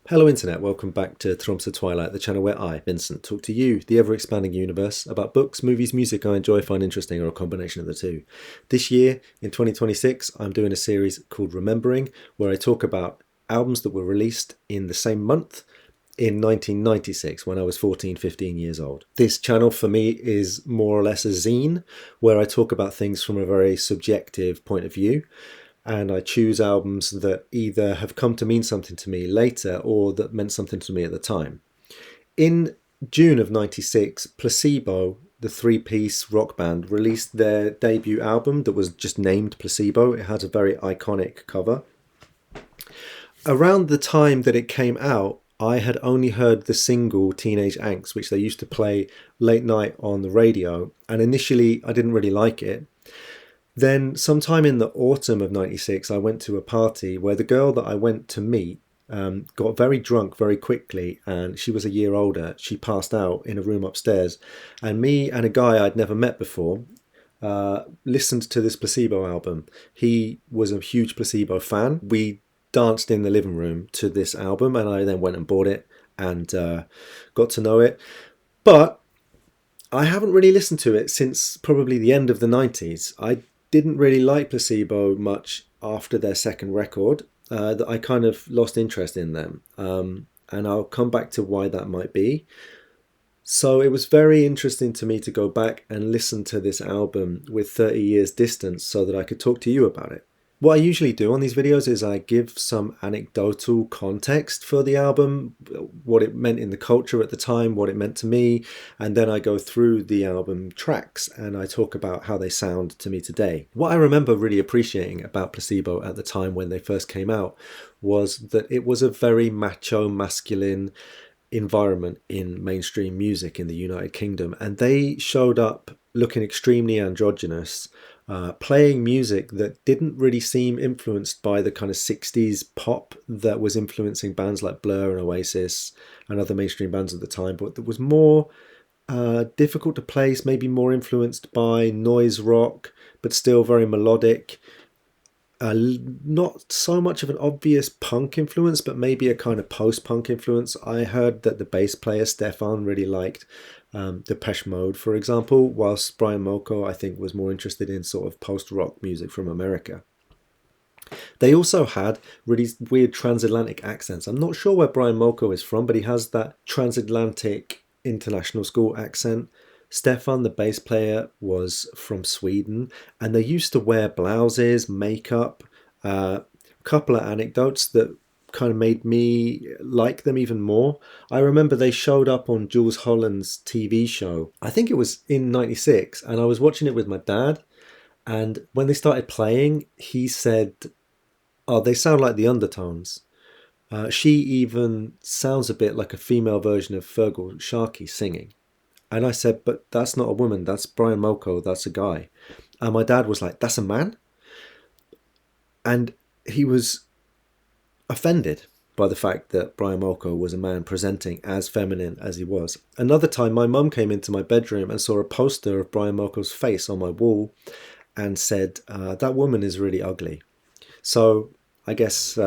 Hello Internet, welcome back to Tromsø Twilight, the channel where I, Vincent, talk to you, the ever-expanding universe, about books, movies, music I enjoy, find interesting, or a combination of the two. This year, in 2026, I'm doing a series called Remembering, where I talk about albums that were released in the same month in 1996 when I was 14, 15 years old. This channel for me is more or less a zine where I talk about things from a very subjective point of view, and I choose albums that either have come to mean something to me later or that meant something to me at the time. In June of 96, Placebo, the three-piece rock band, released their debut album that was just named Placebo. It had a very iconic cover. Around the time that it came out, I had only heard the single Teenage Angst, which they used to play late night on the radio, and initially I didn't really like it. Then, sometime in the autumn of 96, I went to a party where the girl that I went to meet got very drunk very quickly, and she was a year older. She passed out in a room upstairs, and me and a guy I'd never met before listened to this Placebo album. He was a huge Placebo fan. We danced in the living room to this album, and I then went and bought it and got to know it. But I haven't really listened to it since probably the end of the 90s. I didn't really like Placebo much after their second record. That I kind of lost interest in them. And I'll come back to why that might be. So it was very interesting to me to go back and listen to this album with 30 years distance so that I could talk to you about it. What I usually do on these videos is I give some anecdotal context for the album, what it meant in the culture at the time, what it meant to me, and then I go through the album tracks and I talk about how they sound to me today. What I remember really appreciating about Placebo at the time when they first came out was that it was a very macho, masculine environment in mainstream music in the United Kingdom, and they showed up looking extremely androgynous, playing music that didn't really seem influenced by the kind of 60s pop that was influencing bands like Blur and Oasis and other mainstream bands at the time, but that was more difficult to place, maybe more influenced by noise rock, but still very melodic. Not so much of an obvious punk influence, but maybe a kind of post-punk influence. I heard that the bass player Stefan really liked Depeche Mode, for example, whilst Brian Molko, I think, was more interested in sort of post-rock music from America. They also had really weird transatlantic accents. I'm not sure where Brian Molko is from, but he has that transatlantic international school accent. Stefan, the bass player, was from Sweden, and they used to wear blouses, makeup. A couple of anecdotes that kind of made me like them even more. I remember they showed up on Jules Holland's TV show. I think it was in 96, and I was watching it with my dad. And when they started playing, he said, "Oh, they sound like the Undertones." She even sounds a bit like a female version of Fergal Sharkey singing. And I said, "But that's not a woman, that's Brian Molko, that's a guy." And my dad was like, "That's a man?" And he was offended by the fact that Brian Molko was a man presenting as feminine as he was. Another time, my mum came into my bedroom and saw a poster of Brian Molko's face on my wall and said, "That woman is really ugly." So I guess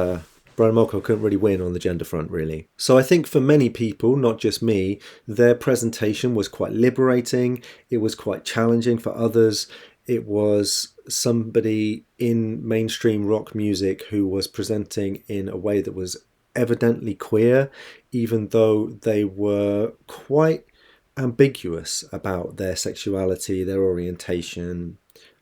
Brian Molko couldn't really win on the gender front, really. So I think for many people, not just me, their presentation was quite liberating. It was quite challenging for others. It was somebody in mainstream rock music who was presenting in a way that was evidently queer, even though they were quite ambiguous about their sexuality, their orientation,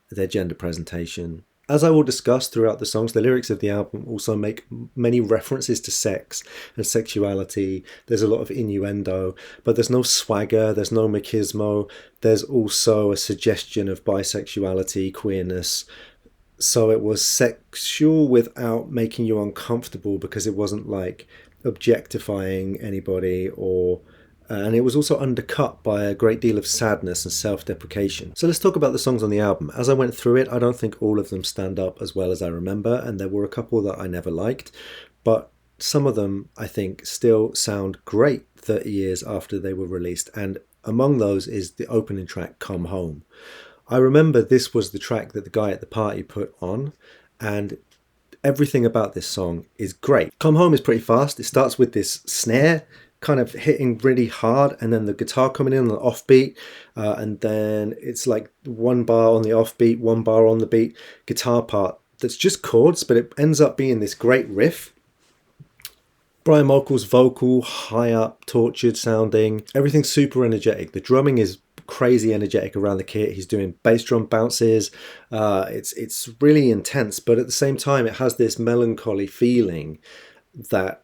their gender presentation. As I will discuss throughout the songs, the lyrics of the album also make many references to sex and sexuality. There's a lot of innuendo, but there's no swagger, there's no machismo. There's also a suggestion of bisexuality, queerness. So it was sexual without making you uncomfortable because it wasn't like objectifying anybody or and it was also undercut by a great deal of sadness and self-deprecation. So let's talk about the songs on the album. As I went through it, I don't think all of them stand up as well as I remember, and there were a couple that I never liked, but some of them I think still sound great 30 years after they were released, and among those is the opening track, Come Home. I remember this was the track that the guy at the party put on, and Everything about this song is great. Come Home is pretty fast. It starts with this snare kind of hitting really hard, and then the guitar coming in on the offbeat, and then it's like one bar on the offbeat, one bar on the beat guitar part that's just chords, but it ends up being this great riff. Brian Molko's vocal, high up, tortured sounding, everything's super energetic. The drumming is crazy energetic around the kit. He's doing bass drum bounces. It's really intense, but at the same time it has this melancholy feeling that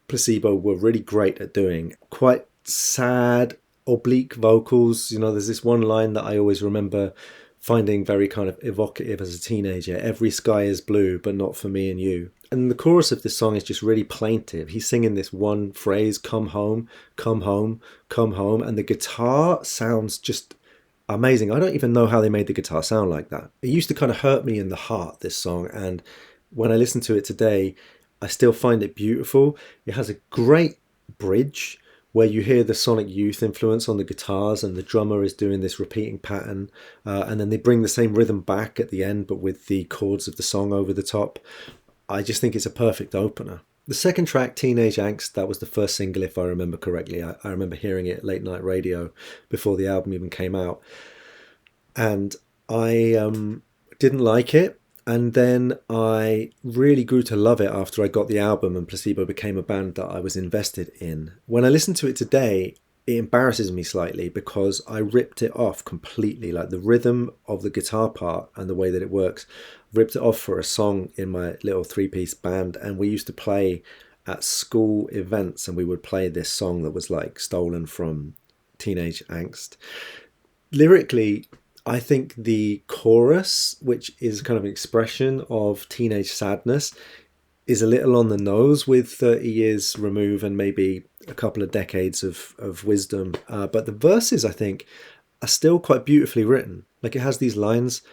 Placebo were really great at doing. Quite sad, oblique vocals. You know, there's this one line that I always remember finding very kind of evocative as a teenager. Every sky is blue, but not for me and you. And the chorus of this song is just really plaintive. He's singing this one phrase, come home, come home, come home. And the guitar sounds just amazing. I don't even know how they made the guitar sound like that. It used to kind of hurt me in the heart, this song. And when I listen to it today, I still find it beautiful. It has a great bridge where you hear the Sonic Youth influence on the guitars, and the drummer is doing this repeating pattern, and then they bring the same rhythm back at the end, but with the chords of the song over the top. I just think it's a perfect opener. The second track, Teenage Angst, that was the first single, if I remember correctly. I remember hearing it late night radio before the album even came out, and I didn't like it. And then I really grew to love it after I got the album and Placebo became a band that I was invested in. When I listen to it today, it embarrasses me slightly because I ripped it off completely. Like the rhythm of the guitar part and the way that it works, ripped it off for a song in my little 3-piece band. And we used to play at school events, and we would play this song that was like stolen from Teenage Angst. Lyrically, I think the chorus, which is kind of an expression of teenage sadness, is a little on the nose with 30 years remove and maybe a couple of decades of wisdom. But the verses, I think, are still quite beautifully written. Like it has these lines,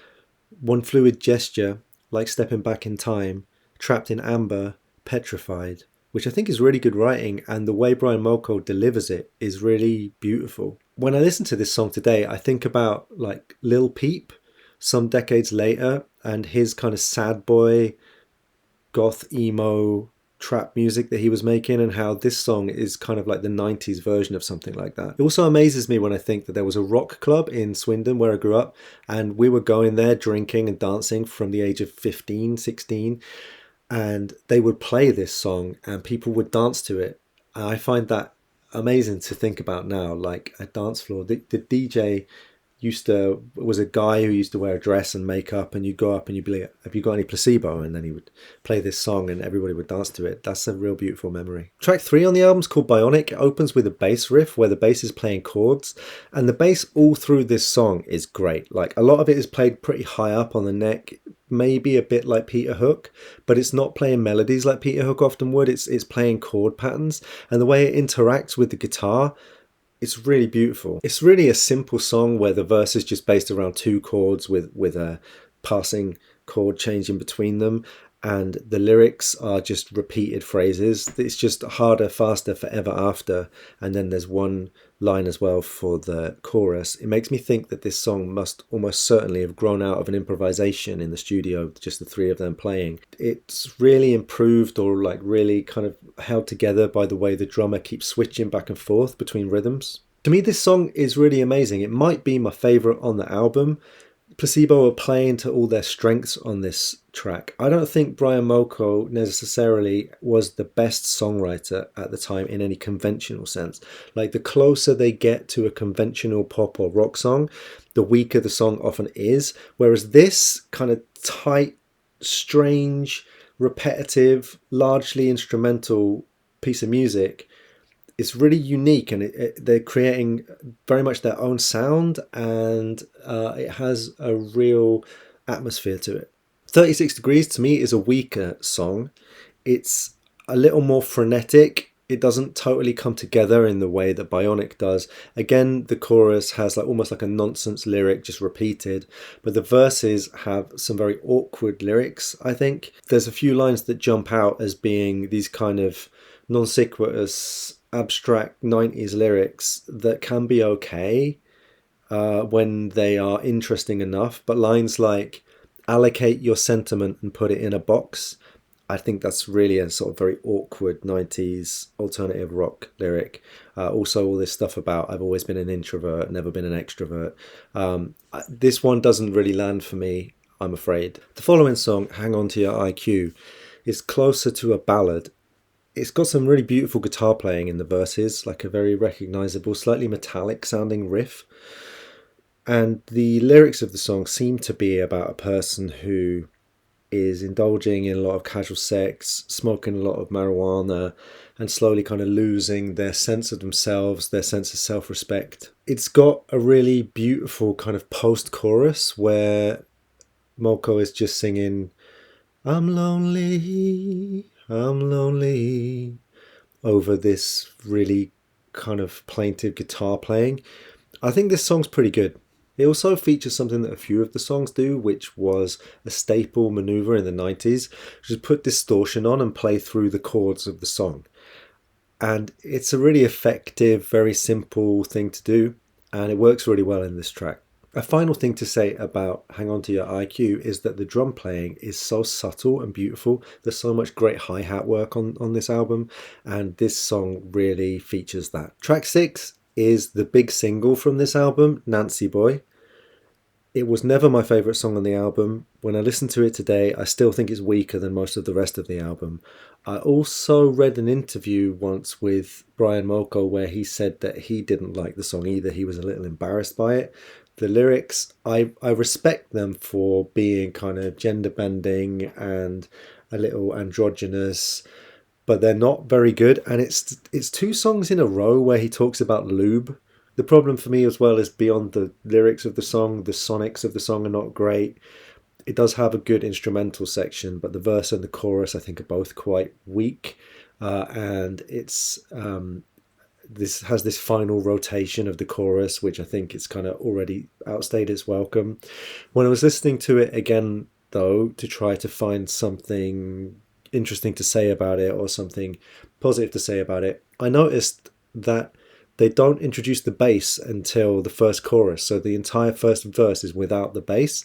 one fluid gesture, like stepping back in time, trapped in amber, petrified, which I think is really good writing, and the way Brian Molko delivers it is really beautiful. When I listen to this song today, I think about like Lil Peep some decades later and his kind of sad boy, goth, emo, trap music that he was making, and how this song is kind of like the 90s version of something like that. It also amazes me when I think that there was a rock club in Swindon where I grew up, and we were going there drinking and dancing from the age of 15, 16, and they would play this song and people would dance to it. I find that amazing to think about now, like a dance floor. The DJ was a guy who used to wear a dress and makeup, and you'd go up and you'd be like, have you got any Placebo? And then he would play this song and everybody would dance to it. That's a real beautiful memory. Track 3 on the album is called Bionic. It opens with a bass riff where the bass is playing chords, and the bass all through this song is great. Like a lot of it is played pretty high up on the neck, maybe a bit like Peter Hook, but it's not playing melodies like Peter Hook often would. It's playing chord patterns, and the way it interacts with the guitar, it's really beautiful. It's really a simple song where the verse is just based around 2 chords with a passing chord change in between them, and the lyrics are just repeated phrases. It's just harder, faster, forever after, and then there's one line as well for the chorus. It makes me think that this song must almost certainly have grown out of an improvisation in the studio, just the 3 of them playing. It's really improved, or like really kind of held together by the way the drummer keeps switching back and forth between rhythms. To me, this song is really amazing. It might be my favorite on the album. Placebo are playing to all their strengths on this track. I don't think Brian Molko necessarily was the best songwriter at the time in any conventional sense. Like the closer they get to a conventional pop or rock song, the weaker the song often is. Whereas this kind of tight, strange, repetitive, largely instrumental piece of music, it's really unique, and they're creating very much their own sound, and it has a real atmosphere to it. 36 Degrees to me is a weaker song. It's a little more frenetic. It doesn't totally come together in the way that Bionic does. Again, the chorus has like almost like a nonsense lyric just repeated, but the verses have some very awkward lyrics, I think. There's a few lines that jump out as being these kind of non sequitous, abstract 90s lyrics that can be okay when they are interesting enough, but lines like allocate your sentiment and put it in a box I think that's really a sort of very awkward 90s alternative rock lyric. Also, all this stuff about I've always been an introvert, never been an extrovert. This one doesn't really land for me, I'm afraid. The following song, Hang On To Your IQ, is closer to a ballad. It's got some really beautiful guitar playing in the verses, like a very recognizable, slightly metallic sounding riff. And the lyrics of the song seem to be about a person who is indulging in a lot of casual sex, smoking a lot of marijuana, and slowly kind of losing their sense of themselves, their sense of self-respect. It's got a really beautiful kind of post-chorus where Molko is just singing, I'm lonely, I'm lonely, over this really kind of plaintive guitar playing. I think this song's pretty good. It also features something that a few of the songs do, which was a staple maneuver in the 90s, which is put distortion on and play through the chords of the song. And it's a really effective, very simple thing to do, and it works really well in this track. A final thing to say about Hang On To Your IQ is that the drum playing is so subtle and beautiful. There's so much great hi-hat work on this album, and this song really features that. Track 6 is the big single from this album, Nancy Boy. It was never my favourite song on the album. When I listen to it today, I still think it's weaker than most of the rest of the album. I also read an interview once with Brian Molko where he said that he didn't like the song either. He was a little embarrassed by it. The lyrics, I respect them for being kind of gender bending and a little androgynous, but they're not very good. And it's two songs in a row where he talks about lube. The problem for me as well is beyond the lyrics of the song, the sonics of the song are not great. It does have a good instrumental section, but the verse and the chorus I think are both quite weak. And this has this final rotation of the chorus, which I think it's kind of already outstayed its welcome. When I was listening to it again, though, to try to find something interesting to say about it or something positive to say about it, I noticed that they don't introduce the bass until the first chorus. So the entire first verse is without the bass.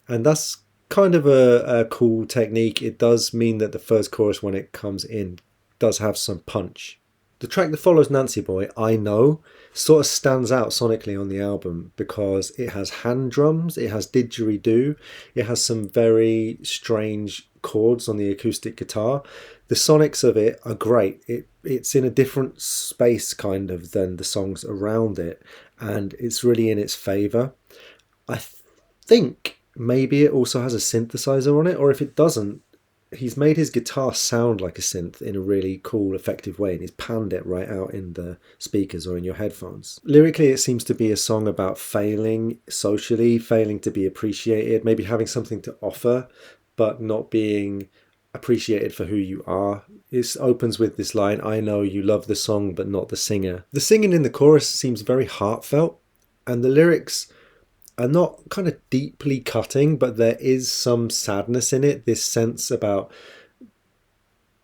And that's kind of a cool technique. It does mean that the first chorus, when it comes in, does have some punch. The track that follows, Nancy Boy, I Know, sort of stands out sonically on the album because it has hand drums, it has didgeridoo, it has some very strange chords on the acoustic guitar. The sonics of it are great. It's in a different space kind of than the songs around it, and it's really in its favour. I think maybe it also has a synthesizer on it, or if it doesn't, he's made his guitar sound like a synth in a really cool, effective way, and he's panned it right out in the speakers or in your headphones. Lyrically, it seems to be a song about failing socially, failing to be appreciated, maybe having something to offer, but not being appreciated for who you are. It opens with this line, I know you love the song, but not the singer. The singing in the chorus seems very heartfelt, and the lyrics are not kind of deeply cutting, but there is some sadness in it, this sense about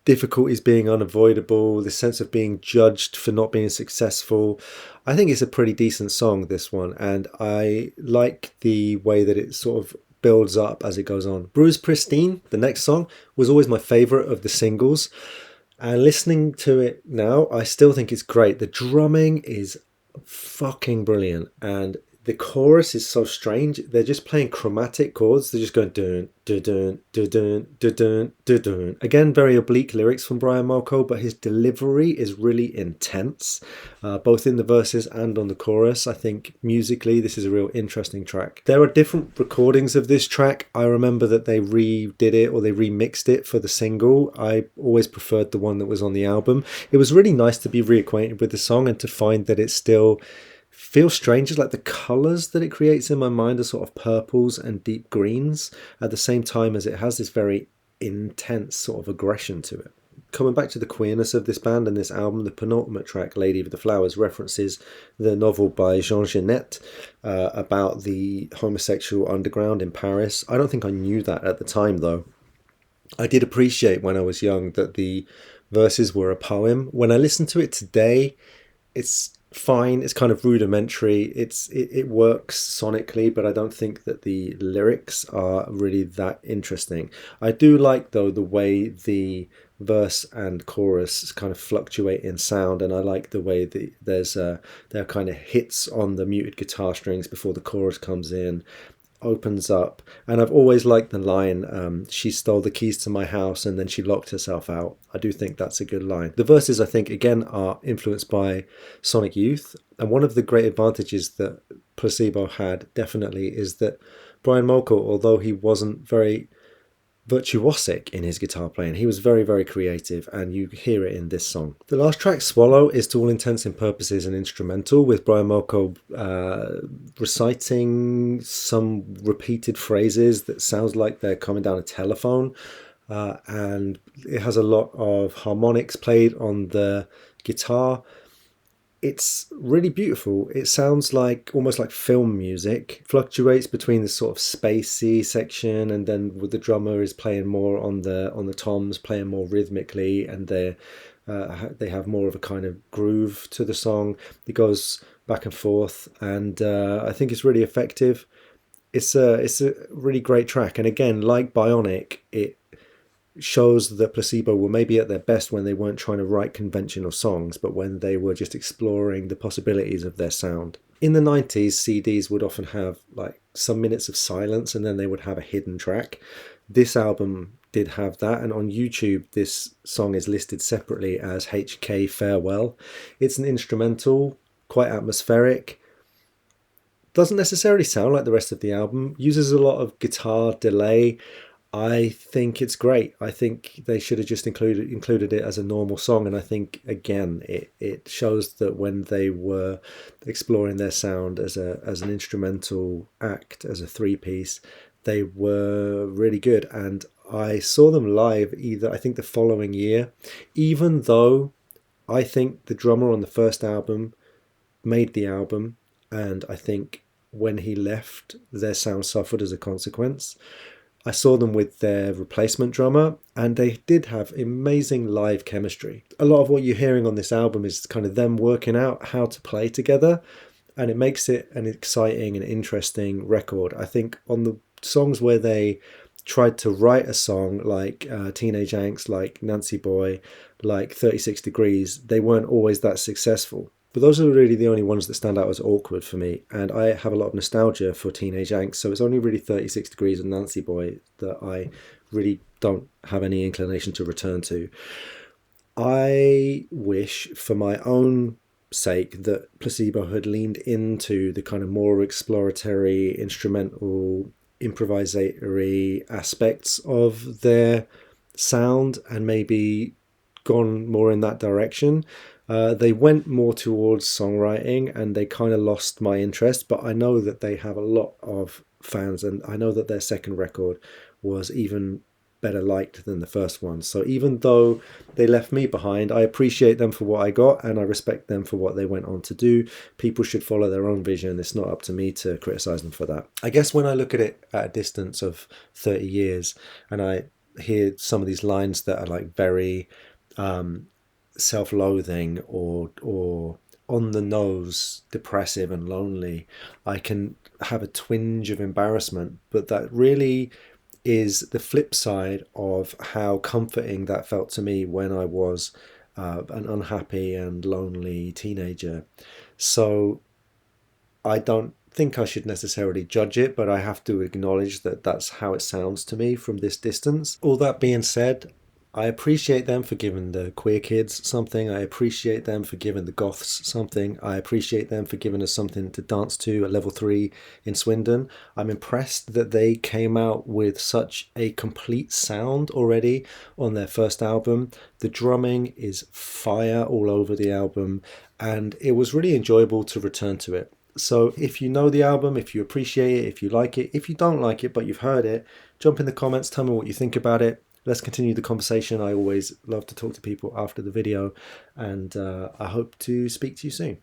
difficulties being unavoidable, this sense of being judged for not being successful. I think it's a pretty decent song, this one, and I like the way that it sort of builds up as it goes on. Bruise Pristine, the next song, was always my favourite of the singles, and listening to it now, I still think it's great. The drumming is fucking brilliant, and the chorus is so strange. They're just playing chromatic chords. They're just going dun dun dun dun dun dun dun dun dun. Again, very oblique lyrics from Brian Molko, but his delivery is really intense, both in the verses and on the chorus. I think musically, this is a real interesting track. There are different recordings of this track. I remember that they redid it or they remixed it for the single. I always preferred the one that was on the album. It was really nice to be reacquainted with the song and to find that it still feels strange. It's like the colours that it creates in my mind are sort of purples and deep greens at the same time as it has this very intense sort of aggression to it. Coming back to the queerness of this band and this album, the penultimate track, Lady with the Flowers, references the novel by Jean Genet about the homosexual underground in Paris. I don't think I knew that at the time, though. I did appreciate when I was young that the verses were a poem. When I listen to it today, it's fine. It's kind of rudimentary. It works sonically, but I don't think that the lyrics are really that interesting. I do like though the way the verse and chorus kind of fluctuate in sound, and I like the way that there are kind of hits on the muted guitar strings before the chorus comes in, opens up. And I've always liked the line, she stole the keys to my house and then she locked herself out. I do think that's a good line. The verses, I think, again, are influenced by Sonic Youth, and one of the great advantages that Placebo had definitely is that Brian Molko, although he wasn't very virtuosic in his guitar playing, he was very, very creative, and you hear it in this song. The last track, Swallow, is to all intents and purposes an instrumental, with Brian Molko reciting some repeated phrases that sounds like they're coming down a telephone, and it has a lot of harmonics played on the guitar. It's really beautiful. It sounds like almost like film music. Fluctuates between the sort of spacey section, and then with the drummer is playing more on the toms, playing more rhythmically, and they have more of a kind of groove to the song. It goes back and forth, and I think it's really effective. It's a really great track, and again, like Bionic, it shows that Placebo were maybe at their best when they weren't trying to write conventional songs, but when they were just exploring the possibilities of their sound. In the 90s, CDs would often have like some minutes of silence, and then they would have a hidden track. This album did have that, and on YouTube this song is listed separately as HK Farewell. It's an instrumental, quite atmospheric, doesn't necessarily sound like the rest of the album, uses a lot of guitar delay. I think it's great. I think they should have just included it as a normal song, and I think again it shows that when they were exploring their sound as an instrumental act, as a three-piece, they were really good. And I saw them live I think the following year, even though I think the drummer on the first album made the album, and I think when he left their sound suffered as a consequence. I saw them with their replacement drummer, and they did have amazing live chemistry. A lot of what you're hearing on this album is kind of them working out how to play together, and it makes it an exciting and interesting record. I think on the songs where they tried to write a song like Teenage Angst, like Nancy Boy, like 36 Degrees, they weren't always that successful. But those are really the only ones that stand out as awkward for me. And I have a lot of nostalgia for Teenage Angst, so it's only really 36 Degrees and Nancy Boy that I really don't have any inclination to return to. I wish, for my own sake, that Placebo had leaned into the kind of more exploratory, instrumental, improvisatory aspects of their sound and maybe gone more in that direction. They went more towards songwriting, and they kind of lost my interest, but I know that they have a lot of fans, and I know that their second record was even better liked than the first one. So even though they left me behind, I appreciate them for what I got, and I respect them for what they went on to do. People should follow their own vision. It's not up to me to criticize them for that. I guess when I look at it at a distance of 30 years and I hear some of these lines that are like very self-loathing or on the nose, depressive and lonely, I can have a twinge of embarrassment, but that really is the flip side of how comforting that felt to me when I was an unhappy and lonely teenager. So I don't think I should necessarily judge it, but I have to acknowledge that that's how it sounds to me from this distance. All that being said, I appreciate them for giving the queer kids something. I appreciate them for giving the goths something. I appreciate them for giving us something to dance to at Level 3 in Swindon. I'm impressed that they came out with such a complete sound already on their first album. The drumming is fire all over the album, and it was really enjoyable to return to it. So if you know the album, if you appreciate it, if you like it, if you don't like it but you've heard it, jump in the comments, tell me what you think about it. Let's continue the conversation. I always love to talk to people after the video, and I hope to speak to you soon.